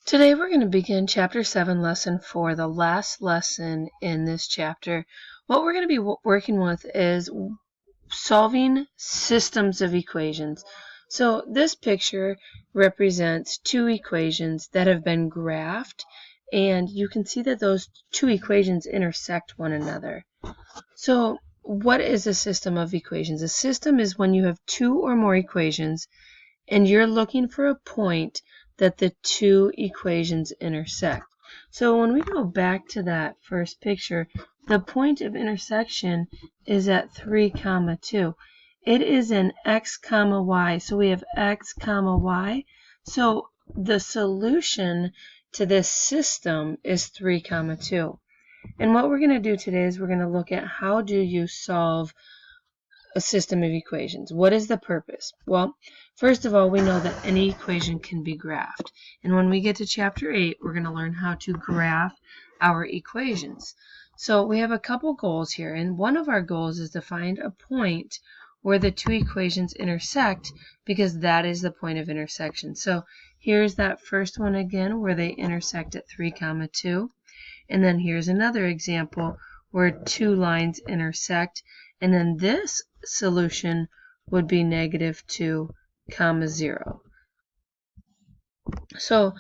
Today we're going to begin Chapter 7, Lesson 4, the last lesson in this chapter. What we're going to be working with is solving systems of equations. So this picture represents two equations that have been graphed, and you can see that those two equations intersect one another. So what is a system of equations? A system is when you have two or more equations and you're looking for a point that the two equations intersect. So when we go back to that first picture, the point of intersection is at 3, 2. It is in x, y. So we have x, y. So the solution to this system is 3, 2. And what we're going to do today is we're going to look at how do you solve a system of equations. What is the purpose? Well, first of all, we know that any equation can be graphed. And when we get to Chapter 8, we're going to learn how to graph our equations. So we have a couple goals here, and one of our goals is to find a point where the two equations intersect, because that is the point of intersection. So here's that first one again where they intersect at 3, 2. And then here's another example where two lines intersect, and then this solution would be -2, 0. So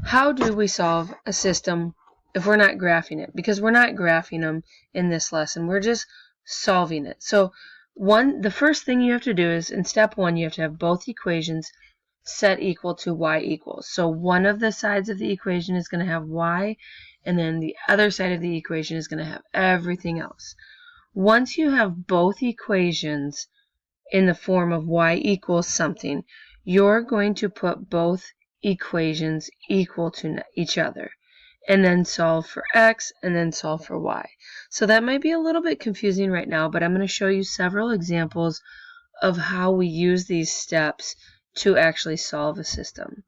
how do we solve a system if we're not graphing it? Because we're not graphing them in this lesson. We're just solving it. So the first thing you have to do is, in step 1, you have to have both equations set equal to y equals. So one of the sides of the equation is going to have y, and then the other side of the equation is going to have everything else. Once you have both equations in the form of y equals something, you're going to put both equations equal to each other, and then solve for x, and then solve for y. So that might be a little bit confusing right now, but I'm going to show you several examples of how we use these steps to actually solve a system.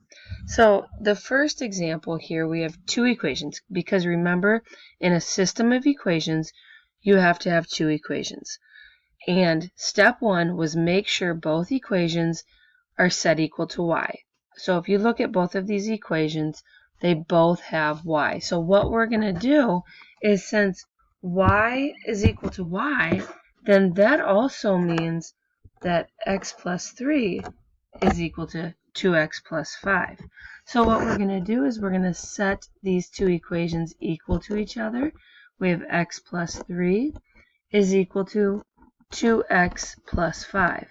So the first example here, we have two equations, because remember, in a system of equations, you have to have two equations. And step 1 was make sure both equations are set equal to y. So if you look at both of these equations, they both have y. So what we're going to do is, since y is equal to y, then that also means that x plus 3 is equal to 2x plus 5. So what we're going to do is we're going to set these two equations equal to each other. We have x plus 3 is equal to 2x plus 5.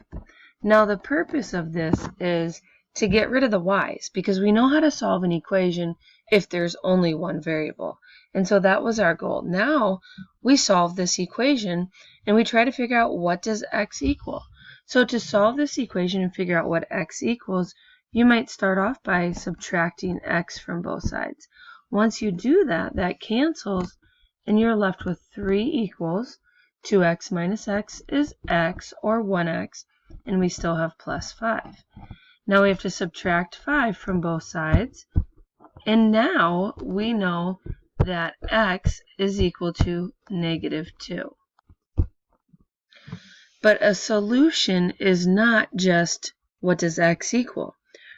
Now the purpose of this is to get rid of the y's, because we know how to solve an equation if there's only one variable. And so that was our goal. Now we solve this equation and we try to figure out, what does x equal? So to solve this equation and figure out what x equals, you might start off by subtracting x from both sides. Once you do that, that cancels, and you're left with 3 equals 2x minus x is x, or 1x, and we still have plus 5. Now we have to subtract 5 from both sides, and now we know that x is equal to -2. But a solution is not just what does x equal.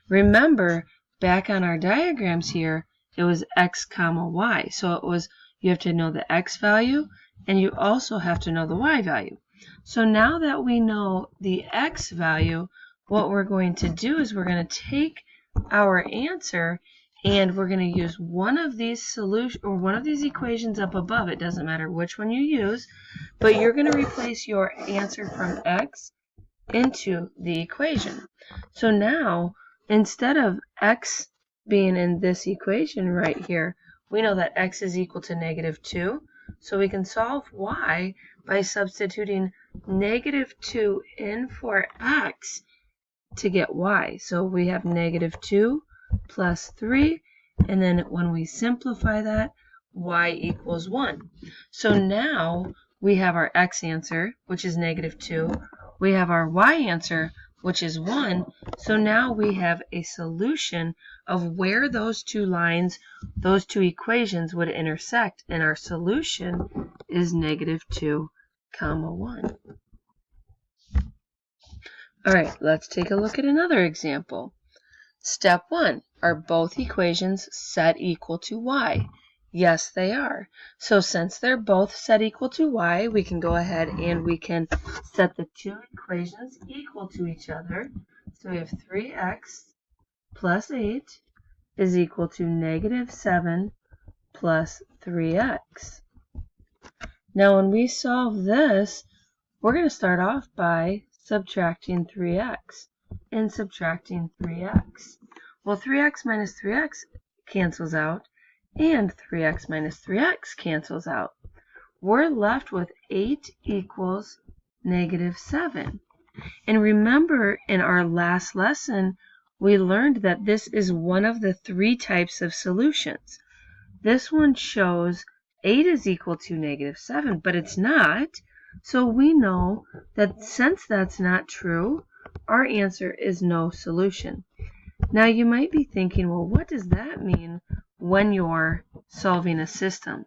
Remember, back on our diagrams here, it was x, y. So it was, you have to know the x value, and you also have to know the y value. So now that we know the x value, what we're going to do is we're going to take our answer and we're going to use one of these one of these equations up above. It doesn't matter which one you use, but you're going to replace your answer from x into the equation. So now, instead of x being in this equation right here, we know that x is equal to -2. So we can solve y by substituting -2 in for x to get y. So we have -2 plus 3, and then when we simplify that, y equals 1. So now we have our x answer, which is -2. We have our y answer, which is 1. So now we have a solution of where those two lines, those two equations would intersect, and our solution is -2, 1. All right, let's take a look at another example. Step 1, are both equations set equal to y? Yes, they are. So since they're both set equal to y, we can go ahead and we can set the two equations equal to each other. So we have 3x plus 8 is equal to negative 7 plus 3x. Now when we solve this, we're going to start off by subtracting 3x and subtracting 3x. Well, 3x minus 3x cancels out, and 3x minus 3x cancels out. We're left with 8 equals negative 7. And remember, in our last lesson, we learned that this is one of the three types of solutions. This one shows 8 is equal to negative 7, but it's not. So we know that since that's not true, our answer is no solution. Now you might be thinking, well, what does that mean when you're solving a system?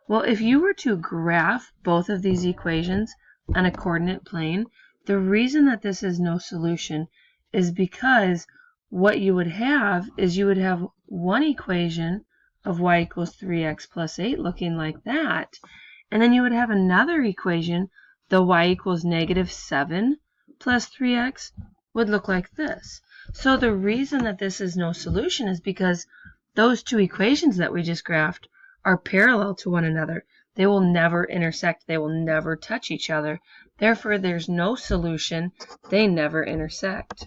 Well, if you were to graph both of these equations on a coordinate plane, the reason that this is no solution is because what you would have is you would have one equation of y equals 3x plus 8 looking like that. And then you would have another equation, the y equals negative 7 plus 3x would look like this. So the reason that this is no solution is because those two equations that we just graphed are parallel to one another. They will never intersect. They will never touch each other. Therefore, there's no solution. They never intersect.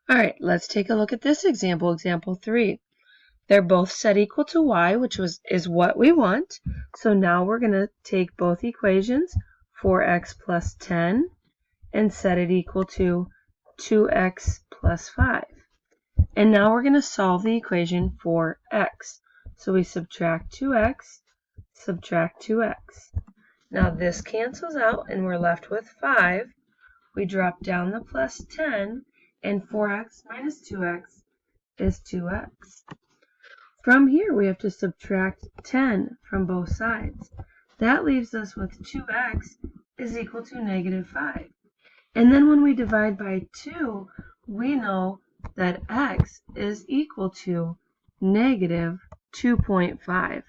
All right, let's take a look at this example, example 3. They're both set equal to y, which is what we want. So now we're going to take both equations, 4x plus 10, and set it equal to 2x plus 5. And now we're going to solve the equation for x. So we subtract 2x, subtract 2x. Now this cancels out and we're left with 5. We drop down the plus 10, and 4x minus 2x is 2x. From here we have to subtract 10 from both sides. That leaves us with 2x is equal to negative 5. And then when we divide by 2, we know that x is equal to negative 2.5.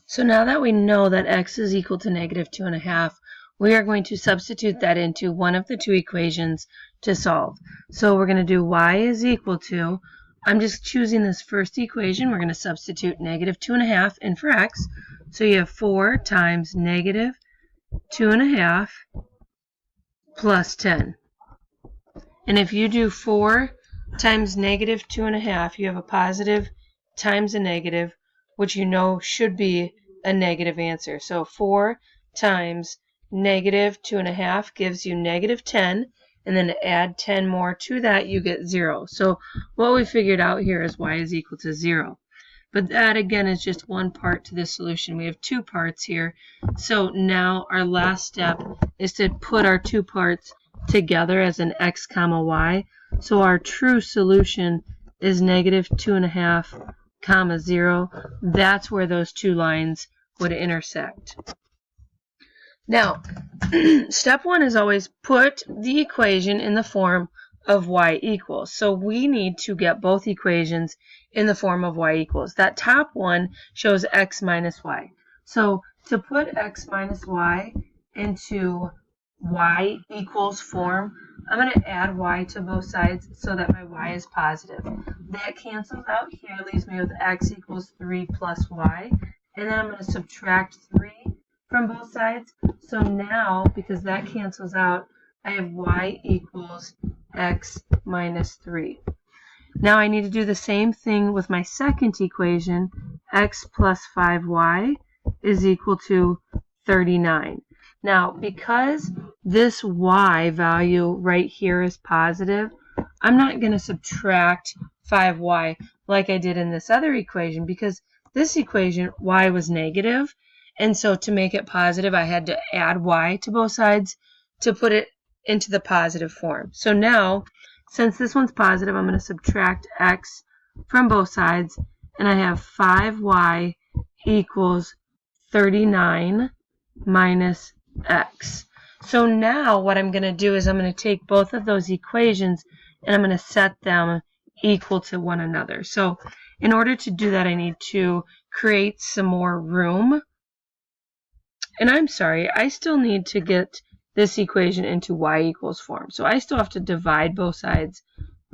So now that we know that x is equal to negative 2.5, we are going to substitute that into one of the two equations to solve. So we're going to do y is equal to, I'm just choosing this first equation, we're going to substitute negative 2.5 in for x. So you have 4 times negative 2.5 plus 10. And if you do 4 times negative 2.5, you have a positive times a negative, which you know should be a negative answer. So 4 times negative 2.5 gives you negative 10, and then add 10 more to that, you get 0. So what we figured out here is y is equal to 0. But that, again, is just one part to this solution. We have two parts here. So now our last step is to put our two parts together as an x comma y. So our true solution is negative 2.5 comma 0. That's where those two lines would intersect. Now, step 1 is always put the equation in the form of y equals. So we need to get both equations in the form of y equals. That top one shows x minus y. So to put x minus y into y equals form, I'm going to add y to both sides so that my y is positive. That cancels out here, leaves me with x equals 3 plus y. And then I'm going to subtract 3 from both sides. So now, because that cancels out, I have y equals x minus 3. Now I need to do the same thing with my second equation. X plus 5y is equal to 39. Now, because this y value right here is positive, I'm not going to subtract 5y like I did in this other equation, because this equation, y was negative, and so to make it positive, I had to add y to both sides to put it into the positive form. So now, since this one's positive, I'm going to subtract x from both sides, and I have 5y equals 39 minus x. So now what I'm going to do is I'm going to take both of those equations and I'm going to set them equal to one another. So in order to do that, I need to create some more room. And I'm sorry, I still need to get this equation into y equals form. So I still have to divide both sides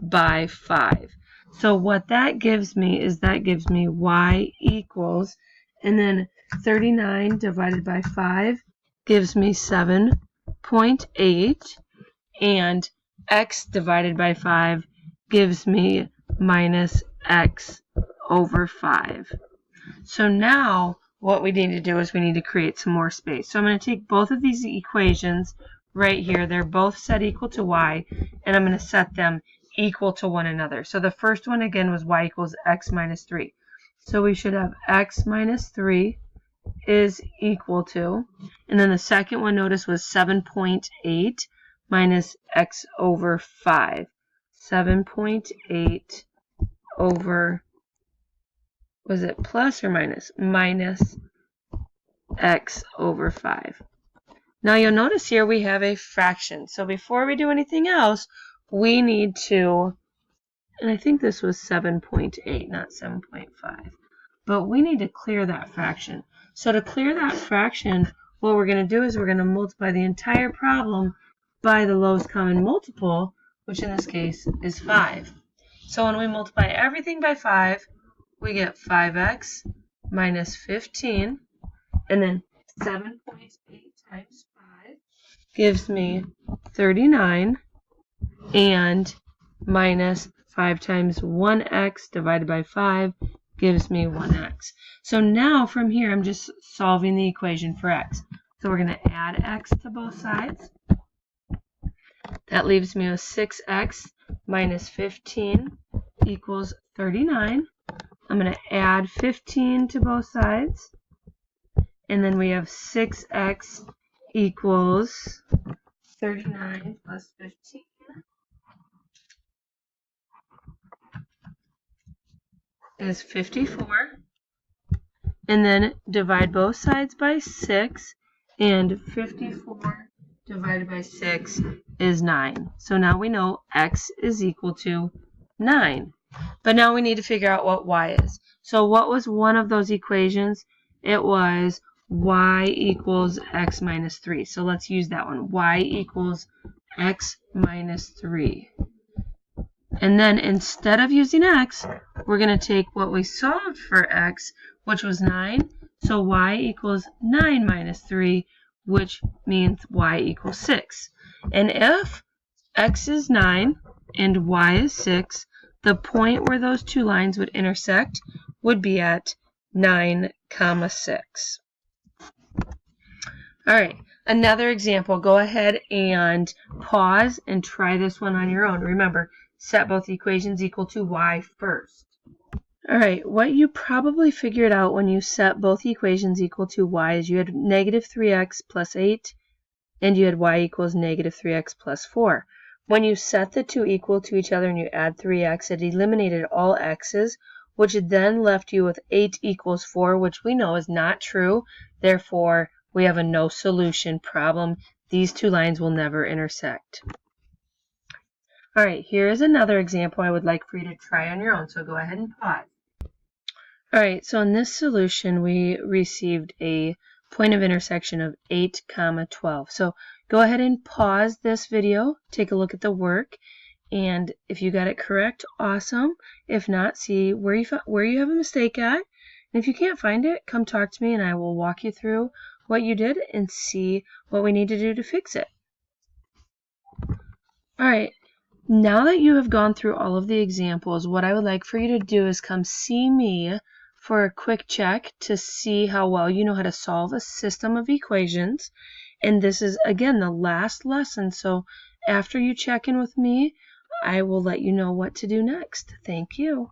by 5. So what that gives me is that gives me y equals, and then 39 divided by 5 gives me 7.8, and x divided by 5 gives me minus x over 5. So now what we need to do is we need to create some more space. So I'm going to take both of these equations right here. They're both set equal to y, and I'm going to set them equal to one another. So the first one again was y equals x minus 3. So we should have x minus 3 is equal to, and then the second one, notice, was 7.8 minus x over 5. 7.8 over, was it plus or minus? Minus x over 5. Now you'll notice here we have a fraction. So before we do anything else, we need to, and I think this was 7.8, not 7.5, but we need to clear that fraction. So to clear that fraction, what we're going to do is we're going to multiply the entire problem by the lowest common multiple, which in this case is 5. So when we multiply everything by 5, we get 5x minus 15, and then 7.8 times 5 gives me 39, and minus 5 times 1x divided by 5 gives me 1x. So now from here I'm just solving the equation for x. So we're going to add x to both sides. That leaves me with 6x minus 15 equals 39. I'm going to add 15 to both sides. And then we have 6x equals 39 plus 15. Is 54. And then divide both sides by 6. And 54 divided by 6 is 9. So now we know x is equal to 9. But now we need to figure out what y is. So what was one of those equations? It was y equals x minus 3. So let's use that one. Y equals x minus 3. And then instead of using x, we're going to take what we solved for x, which was 9. So y equals 9 minus 3, which means y equals 6. And if x is 9 and y is 6, the point where those two lines would intersect would be at 9, 6. All right, another example. Go ahead and pause and try this one on your own. Remember, set both equations equal to y first. All right, what you probably figured out when you set both equations equal to y is you had negative 3x plus 8, and you had y equals negative 3x plus 4. When you set the two equal to each other and you add 3x, it eliminated all x's, which then left you with 8 equals 4, which we know is not true. Therefore, we have a no solution problem. These two lines will never intersect. All right, here is another example I would like for you to try on your own, so go ahead and pause. All right, so in this solution, we received a point of intersection of 8, 12. So go ahead and pause this video, take a look at the work, and if you got it correct, awesome. If not, see where you have a mistake at. And if you can't find it, come talk to me and I will walk you through what you did and see what we need to do to fix it. All right, now that you have gone through all of the examples, what I would like for you to do is come see me for a quick check to see how well you know how to solve a system of equations. And this is, again, the last lesson. So after you check in with me, I will let you know what to do next. Thank you.